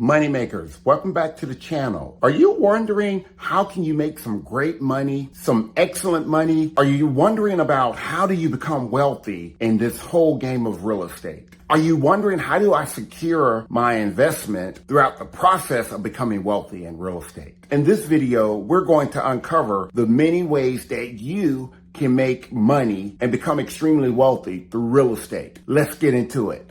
Moneymakers, welcome back to the channel. Are you wondering how can you make some great money, some excellent money? Are you wondering about how do you become wealthy in this whole game of real estate? Are you wondering how do I secure my investment throughout the process of becoming wealthy in real estate? In this video, we're going to uncover the many ways that you can make money and become extremely wealthy through real estate. Let's get into it.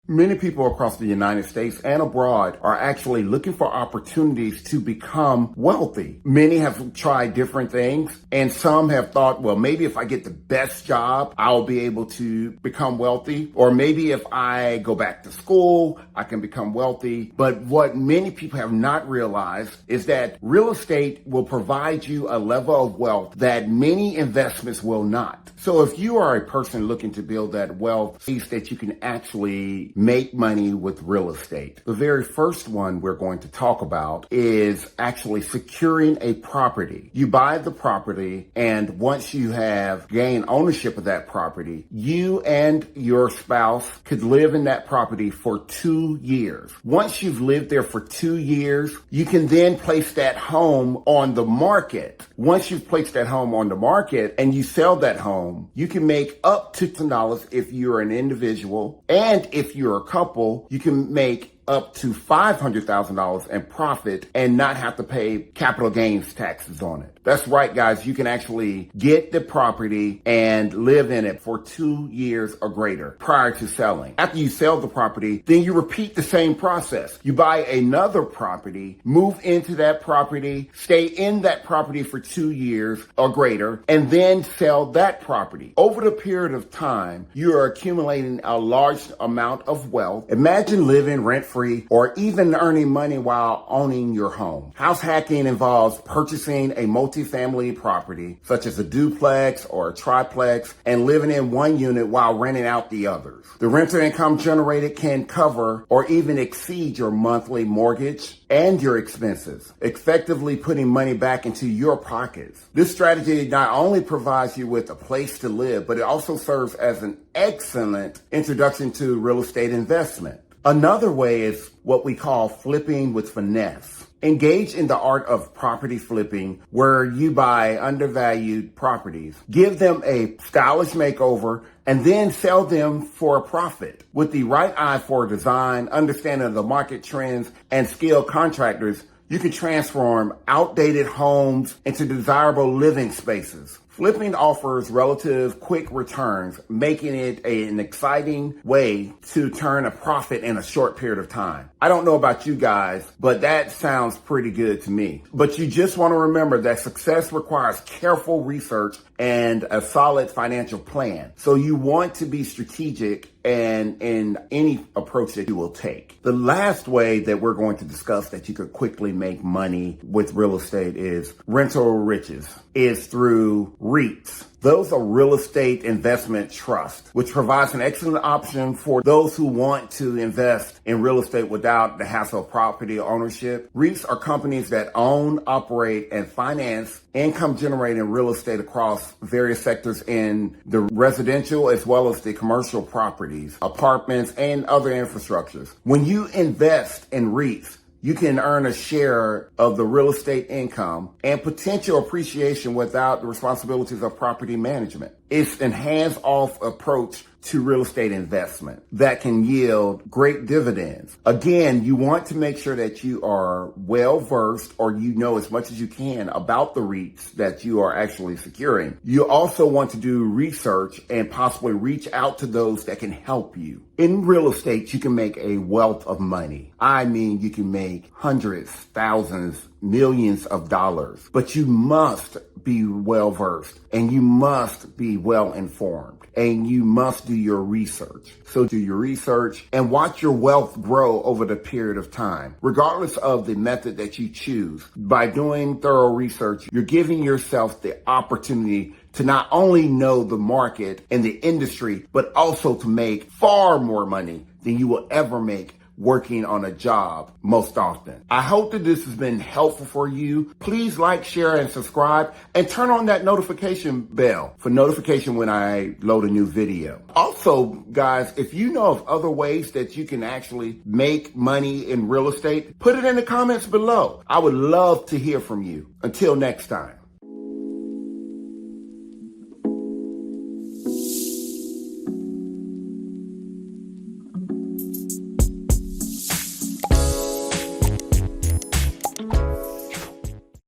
Many people across the United States and abroad are actually looking for opportunities to become wealthy. Many have tried different things, and some have thought, well, maybe if I get the best job, I'll be able to become wealthy. Or maybe if I go back to school, I can become wealthy. But what many people have not realized is that real estate will provide you a level of wealth that many investments will not. So if you are a person looking to build that wealth, please that you can actually make money with real estate. The very first one we're going to talk about is actually securing a property. You buy the property, and once you have gained ownership of that property, you and your spouse could live in that property for 2 years. Once you've lived there for 2 years, you can then place that home on the market. Once you've placed that home on the market and you sell that home, you can make up to $10 if you're an individual, and if you're a couple, you can make up to $500,000 in profit and not have to pay capital gains taxes on it. That's right, guys. You can actually get the property and live in it for 2 years or greater prior to selling. After you sell the property, then you repeat the same process. You buy another property, move into that property, stay in that property for 2 years or greater, and then sell that property. Over the period of time, you are accumulating a large amount of wealth. Imagine living rent-free or even earning money while owning your home. House hacking involves purchasing a multifamily property, such as a duplex or a triplex, and living in one unit while renting out the others. The rental income generated can cover or even exceed your monthly mortgage and your expenses, effectively putting money back into your pockets. This strategy not only provides you with a place to live, but it also serves as an excellent introduction to real estate investment. Another way is what we call flipping with finesse. Engage in the art of property flipping, where you buy undervalued properties, give them a stylish makeover, and then sell them for a profit. With the right eye for design, understanding of the market trends, and skilled contractors, you can transform outdated homes into desirable living spaces. Flipping offers relative quick returns, making it an exciting way to turn a profit in a short period of time. I don't know about you guys, but that sounds pretty good to me. But you just want to remember that success requires careful research and a solid financial plan. So you want to be strategic and in any approach that you will take. The last way that we're going to discuss that you could quickly make money with real estate is rental riches, is through REITs. Those are real estate investment trust, which provides an excellent option for those who want to invest in real estate without the hassle of property ownership. REITs are companies that own, operate, and finance income generating real estate across various sectors in the residential as well as the commercial properties, apartments, and other infrastructures. When you invest in REITs, you can earn a share of the real estate income and potential appreciation without the responsibilities of property management. It's an hands-off approach to real estate investment that can yield great dividends. Again, you want to make sure that you are well versed, or you know as much as you can about the REITs that you are actually securing. You also want to do research and possibly reach out to those that can help you. In real estate, you can make a wealth of money. I mean, you can make hundreds, thousands, millions of dollars, but you must be well versed and you must be well informed and you must do your research. So do your research and watch your wealth grow over the period of time. Regardless of the method that you choose, by doing thorough research, you're giving yourself the opportunity to not only know the market and the industry, but also to make far more money than you will ever make working on a job most often. I hope that this has been helpful for you. Please like, share, and subscribe, and turn on that notification bell for notification when I load a new video. Also, guys, if you know of other ways that you can actually make money in real estate, put it in the comments below. I would love to hear from you. Until next time.